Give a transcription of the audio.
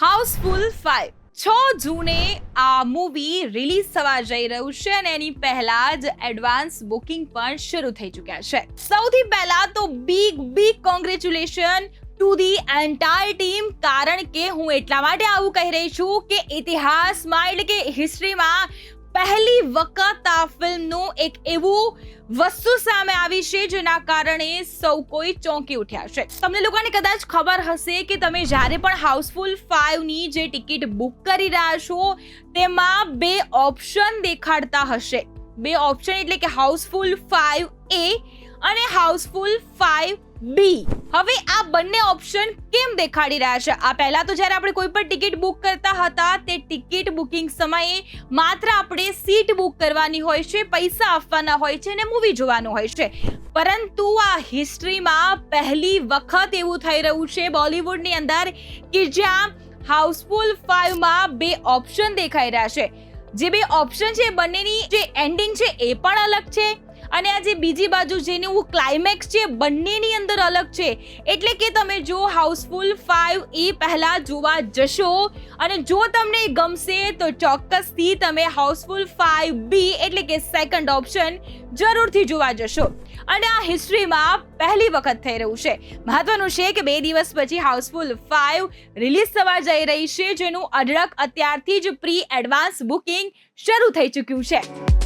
Housefull 5 6 જૂને આ movie release થવા જઈ રહ્યું છે અને એની પહેલા જ એડવાન્સ બુકિંગ પણ શરૂ થઈ ચૂક્યા છે. સૌથી પહેલા તો big congratulation to the entire team, કારણ કે હું એટલા માટે આવું કહી રહી છું કે ઇતિહાસમાં એટલે કે હિસ્ટ્રીમાં પહેલી વખત આ ફિલ્મનું એક એવું વસ્તુ સામે આવી છે જેના કારણે સૌ કોઈ ચોંકી ઉઠ્યા છે. તમને લોકોને કદાચ ખબર હશે કે તમે જ્યારે પણ હાઉસફુલ 5 ની જે ટિકિટ બુક કરી રહ્યા છો તેમાં બે ઓપ્શન દેખાડતા હશે. બે ઓપ્શન એટલે કે હાઉસફુલ 5A અને હાઉસફુલ 5B. હવે આ બંને ઓપ્શન કેમ દેખાડી રહ્યા છે? આ પહેલા તો જ્યારે આપણે કોઈ પણ ટિકિટ બુક કરતા હતા તે ટિકિટ બુકિંગ સમયે માત્ર આપણે સીટ બુક કરવાની હોય છે, પૈસા આપવાના હોય છે અને મૂવી જોવાનું હોય છે. પરંતુ આ હિસ્ટ્રીમાં પહેલી વખત એવું થઈ રહ્યું છે બોલિવૂડની અંદર કે જ્યાં હાઉસફુલ 5 માં બે ઓપ્શન દેખાઈ રહ્યા છે. જે બે ઓપ્શન છે બંનેની જે એન્ડિંગ છે એ પણ અલગ છે અને આ જે બીજી બાજુ જેનું ક્લાઇમેક્સ છે બંનેની અંદર અલગ છે. એટલે કે તમે જો હાઉસફુલ 5 એ પહેલા જોવા જશો અને જો તમને ગમશે તો ચોક્કસથી તમે હાઉસફુલ 5B એટલે કે સેકન્ડ ઓપ્શન જરૂરથી જોવા જશો. અને આ હિસ્ટ્રીમાં પહેલી વખત થઈ રહ્યું છે. મહત્વનું છે કે 2 દિવસ પછી હાઉસફુલ 5 રિલીઝ થવા જઈ રહી છે, જેનું અઢળક અત્યારથી જ પ્રી એડવાન્સ બુકિંગ શરૂ થઈ ચૂક્યું છે.